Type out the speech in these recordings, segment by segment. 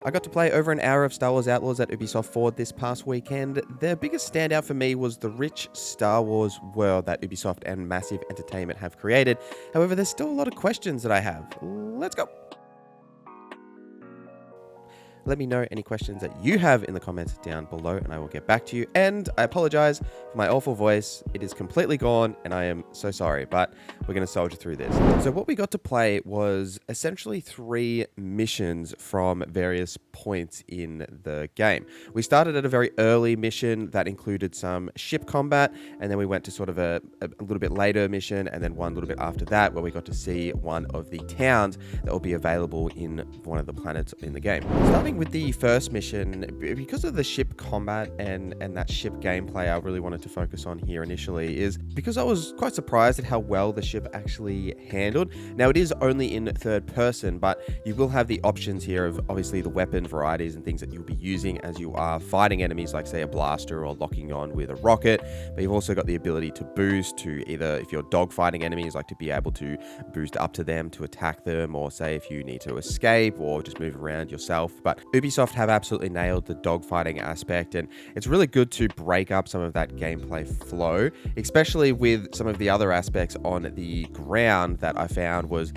I got to play over an hour of Star Wars Outlaws at Ubisoft Forward this past weekend. The biggest standout for me was the rich Star Wars world that Ubisoft and Massive Entertainment have created. However, there's still a lot of questions that I have. Let's go! Let me know any questions that you have in the comments down below and I will get back to you. And I apologize for my awful voice. It is completely gone and I am so sorry, but we're going to soldier through this. So what we got to play was essentially 3 missions from various points in the game. We started at a very early mission that included some ship combat, and then we went to sort of a little bit later mission, and then one little bit after that where we got to see one of the towns that will be available in one of the planets in the game. Starting with the first mission, because of the ship combat and that ship gameplay I really wanted to focus on here initially, is because I was quite surprised at how well the ship actually handled. Now, it is only in third person, but you will have the options here of obviously the weapon varieties and things that you'll be using as you are fighting enemies, like say a blaster or locking on with a rocket. But you've also got the ability to boost to either, if you're dogfighting enemies, like to be able to boost up to them to attack them, or say if you need to escape or just move around yourself. But Ubisoft have absolutely nailed the dogfighting aspect, and it's really good to break up some of that gameplay flow, especially with some of the other aspects on the ground that I found was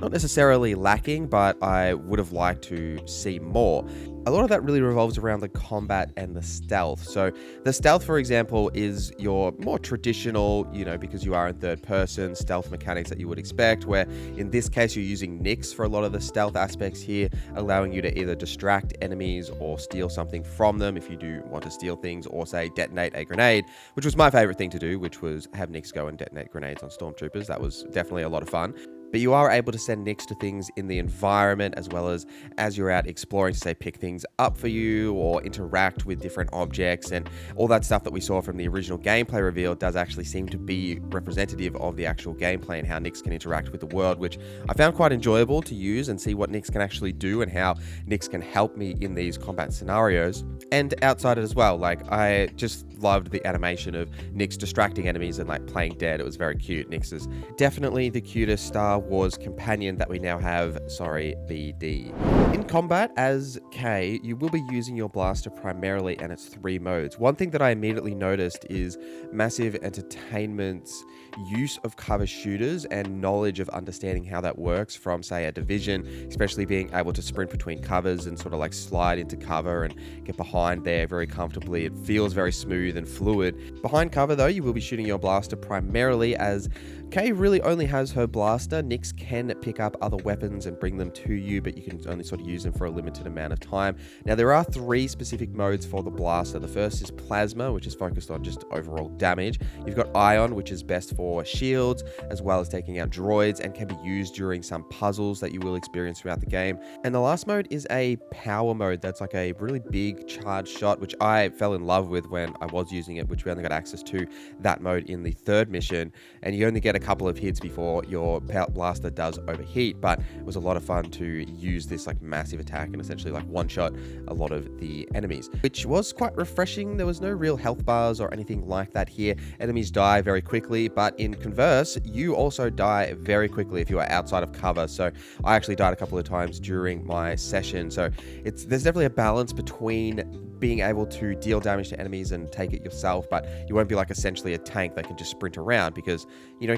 not necessarily lacking, but I would have liked to see more. A lot of that really revolves around the combat and the stealth. So the stealth, for example, is your more traditional, because you are in third person, stealth mechanics that you would expect, where in this case you're using Nix for a lot of the stealth aspects here, allowing you to either distract enemies or steal something from them if you do want to steal things, or say detonate a grenade, which was my favorite thing to do, which was have Nix go and detonate grenades on stormtroopers. That was definitely a lot of fun. But you are able to send Nix to things in the environment, as well as you're out exploring to say pick things up for you or interact with different objects, and all that stuff that we saw from the original gameplay reveal does actually seem to be representative of the actual gameplay and how Nix can interact with the world, which I found quite enjoyable to use and see what Nix can actually do and how Nix can help me in these combat scenarios. And outside it as well, I just loved the animation of Nix distracting enemies and playing dead. It was very cute. Nix is definitely the cutest Star Wars companion that we now have. Sorry, BD. In combat as Kay, you will be using your blaster primarily, and it's 3 modes. One thing that I immediately noticed is Massive Entertainment's use of cover shooters and knowledge of understanding how that works from, say, a Division, especially being able to sprint between covers and sort of slide into cover and get behind there very comfortably. It feels very smooth and fluid. Behind cover though, you will be shooting your blaster primarily, as Kay really only has her blaster. Nix can pick up other weapons and bring them to you, but you can only sort of use them for a limited amount of time. Now, there are 3 specific modes for the blaster. The first is Plasma, which is focused on just overall damage. You've got Ion, which is best for shields, as well as taking out droids, and can be used during some puzzles that you will experience throughout the game. And the last mode is a Power mode. That's like a really big charge shot, which I fell in love with when I was using it, which we only got access to that mode in the 3rd mission. And you only get a couple of hits before your blaster does overheat, but it was a lot of fun to use this massive attack and essentially one-shot a lot of the enemies, which was quite refreshing. There was no real health bars or anything like that here. Enemies die very quickly, but in converse, you also die very quickly if you are outside of cover. So I actually died a couple of times during my session. So there's definitely a balance between being able to deal damage to enemies and take it yourself, but you won't be essentially a tank that can just sprint around, because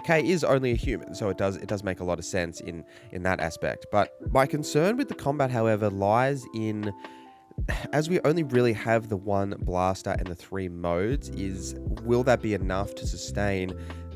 Kay is only a human, so it does make a lot of sense in that aspect. But my concern with the combat, however, lies in, as we only really have the 1 blaster and the 3 modes, is will that be enough to sustain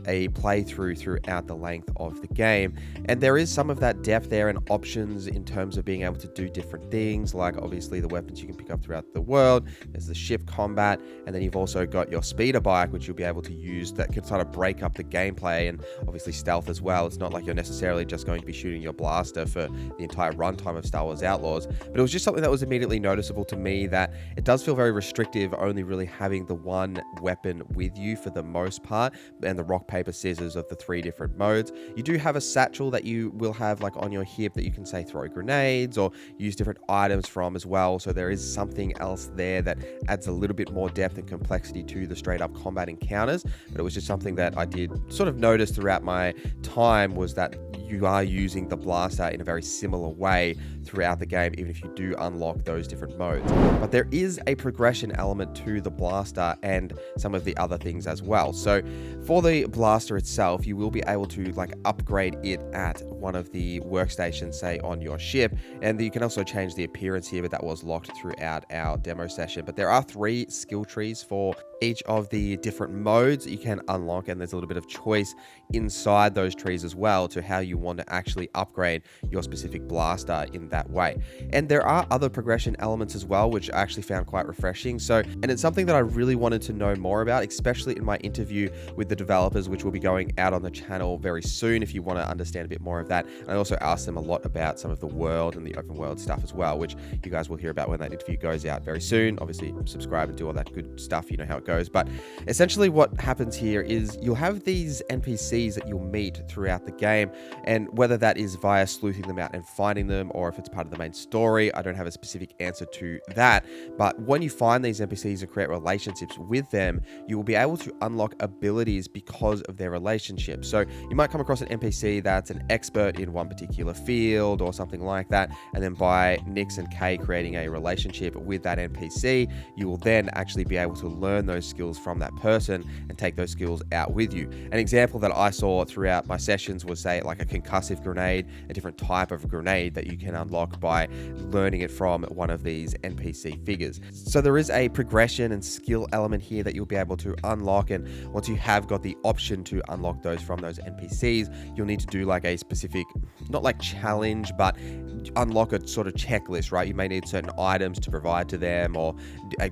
a playthrough throughout the length of the game? And there is some of that depth there and options in terms of being able to do different things, like obviously the weapons you can pick up throughout the world. There's the ship combat, and then you've also got your speeder bike, which you'll be able to use that can sort of break up the gameplay, and obviously stealth as well. It's not like you're necessarily just going to be shooting your blaster for the entire runtime of Star Wars Outlaws, but it was just something that was immediately noticeable to me, that it does feel very restrictive only really having the 1 weapon with you for the most part, and the rock paper, scissors of the 3 different modes. You do have a satchel that you will have like on your hip that you can say throw grenades or use different items from as well. So there is something else there that adds a little bit more depth and complexity to the straight up combat encounters. But it was just something that I did sort of notice throughout my time, was that you are using the blaster in a very similar way throughout the game, even if you do unlock those different modes. But there is a progression element to the blaster and some of the other things as well. So for the blaster itself, you will be able to like upgrade it at one of the workstations, say on your ship, and you can also change the appearance here, but that was locked throughout our demo session. But there are 3 skill trees for each of the different modes you can unlock, and there's a little bit of choice inside those trees as well to how you want to actually upgrade your specific blaster in that way. And there are other progression elements as well, which I actually found quite refreshing. And it's something that I really wanted to know more about, especially in my interview with the developers, which will be going out on the channel very soon if you want to understand a bit more of that. And I also asked them a lot about some of the world and the open world stuff as well, which you guys will hear about when that interview goes out very soon. Obviously, subscribe and do all that good stuff. You know how it goes. But essentially what happens here is you'll have these NPCs that you'll meet throughout the game, and whether that is via sleuthing them out and finding them, or if it's part of the main story, I don't have a specific answer to that. But when you find these NPCs and create relationships with them, you will be able to unlock abilities because of their relationship. So you might come across an NPC that's an expert in one particular field or something like that, and then by Nix and Kay creating a relationship with that NPC, you will then actually be able to learn those skills from that person and take those skills out with you. An example that I saw throughout my sessions was, say, like a concussive grenade, a different type of grenade that you can unlock by learning it from one of these NPC figures. So there is a progression and skill element here that you'll be able to unlock, and once you have got the option to unlock those from those NPCs, you'll need to do like a specific, not like challenge, but unlock a sort of checklist, right? You may need certain items to provide to them, or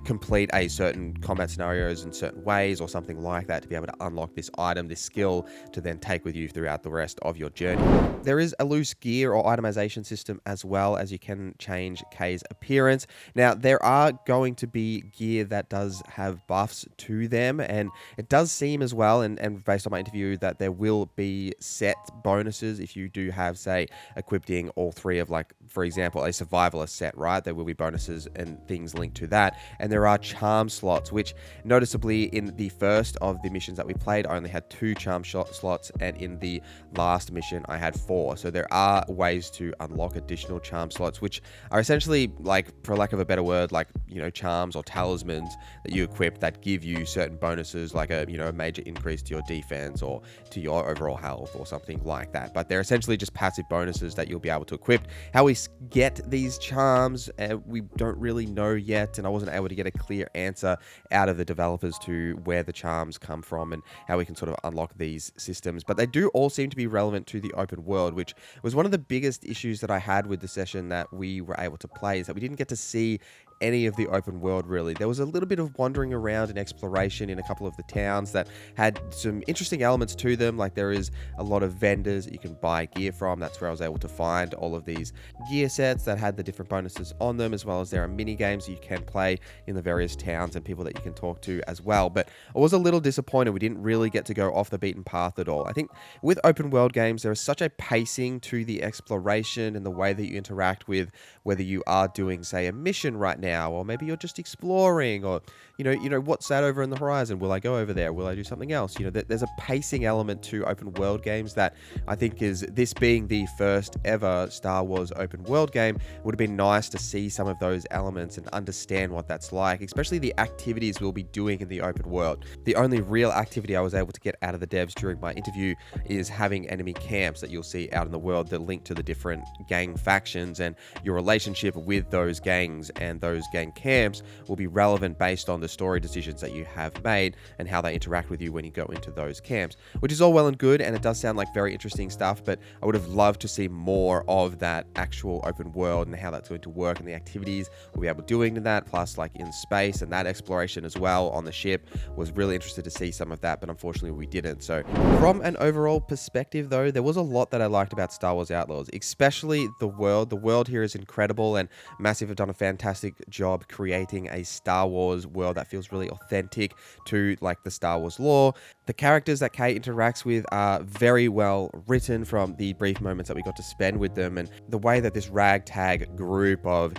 complete a certain combat scenarios in certain ways or something like that to be able to unlock this item, this skill, to then take with you throughout the rest of your journey. There is a loose gear or itemization system as well, as you can change Kay's appearance. Now, there are going to be gear that does have buffs to them, and it does seem as well, and based on my interview, that there will be set bonuses if you do have, say, equipping all 3 of, like, for example, a survivalist set, right? There will be bonuses and things linked to that. And there are charm slots, which noticeably in the first of the missions that we played, I only had 2 charm slots, and in the last mission I had 4. So there are ways to unlock additional charm slots, which are essentially, like, for lack of a better word, like, you know, charms or talismans that you equip that give you certain bonuses, like a, you know, a major increase to your defense or to your overall health or something like that. But they're essentially just passive bonuses that you'll be able to equip. How we get these charms, we don't really know yet, and I wasn't able to get a clear answer out of the developers to where the charms come from and how we can sort of unlock these systems. But they do all seem to be relevant to the open world, which was one of the biggest issues that I had with the session that we were able to play, is that we didn't get to see any of the open world really. There was a little bit of wandering around and exploration in a couple of the towns that had some interesting elements to them. Like, there is a lot of vendors that you can buy gear from. That's where I was able to find all of these gear sets that had the different bonuses on them, as well as there are mini games you can play in the various towns and people that you can talk to as well. But I was a little disappointed we didn't really get to go off the beaten path at all. I think with open world games, there is such a pacing to the exploration and the way that you interact with whether you are doing, say, a mission right now, or maybe you're just exploring, or you know what's that over in the horizon, will I go over there, will I do something else? You know, there's a pacing element to open world games that I think is, this being the first ever Star Wars open world game, would have been nice to see some of those elements and understand what that's like, especially the activities we'll be doing in the open world. The only real activity I was able to get out of the devs during my interview is having enemy camps that you'll see out in the world that link to the different gang factions, and your relationship with those gangs and those gang camps will be relevant based on the story decisions that you have made and how they interact with you when you go into those camps, which is all well and good, and it does sound like very interesting stuff, but I would have loved to see more of that actual open world and how that's going to work and the activities we'll be able to doing in that, plus like in space and that exploration as well on the ship. Was really interested to see some of that, but unfortunately we didn't. So from an overall perspective though, there was a lot that I liked about Star Wars Outlaws, especially the world. The world here is incredible, and Massive have done a fantastic job creating a Star Wars world that feels really authentic to like the Star Wars lore. The characters that Kay interacts with are very well written from the brief moments that we got to spend with them, and the way that this ragtag group of,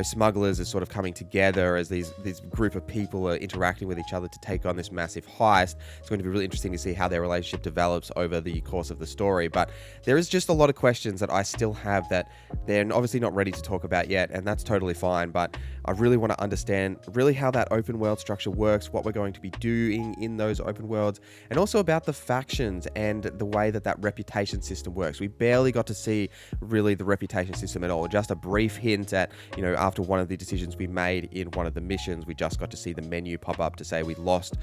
smugglers is sort of coming together as these group of people are interacting with each other to take on this massive heist. It's going to be really interesting to see how their relationship develops over the course of the story, but there is just a lot of questions that I still have that they're obviously not ready to talk about yet, and that's totally fine, but I really want to understand really how that open world structure works, what we're going to be doing in those open worlds, and also about the factions and the way that reputation system works. We barely got to see really the reputation system at all. Just a brief hint at, after one of the decisions we made in one of the missions, we just got to see the menu pop up to say we lost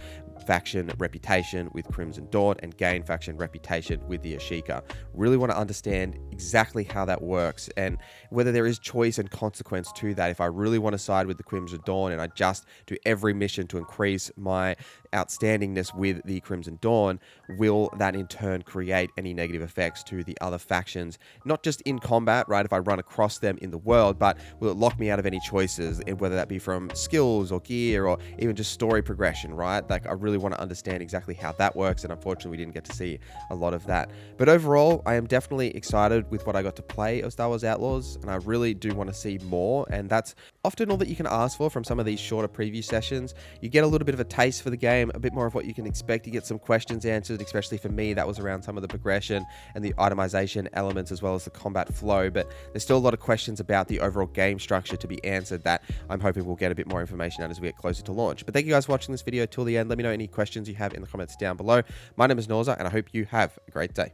faction reputation with Crimson Dawn and gained faction reputation with the Ashika. Really want to understand exactly how that works and whether there is choice and consequence to that. If I really want to side with the Crimson Dawn and I just do every mission to increase my outstandingness with the Crimson Dawn, will that in turn create any negative effects to the other factions, not just in combat, right, if I run across them in the world, but will it lock me out of any choices, whether that be from skills or gear or even just story progression, right? Like, I really want to understand exactly how that works, and unfortunately we didn't get to see a lot of that. But overall, I am definitely excited with what I got to play of Star Wars Outlaws, and I really do want to see more, and that's often all that you can ask for from some of these shorter preview sessions. You get a little bit of a taste for the game, a bit more of what you can expect. You get some questions answered, especially for me, that was around some of the progression and the itemization elements as well as the combat flow, but there's still a lot of questions about the overall game structure to be answered that I'm hoping we'll get a bit more information out as we get closer to launch. But thank you guys for watching this video till the end. Let me know any questions you have in the comments down below. My name is NorZZa, and I hope you have a great day.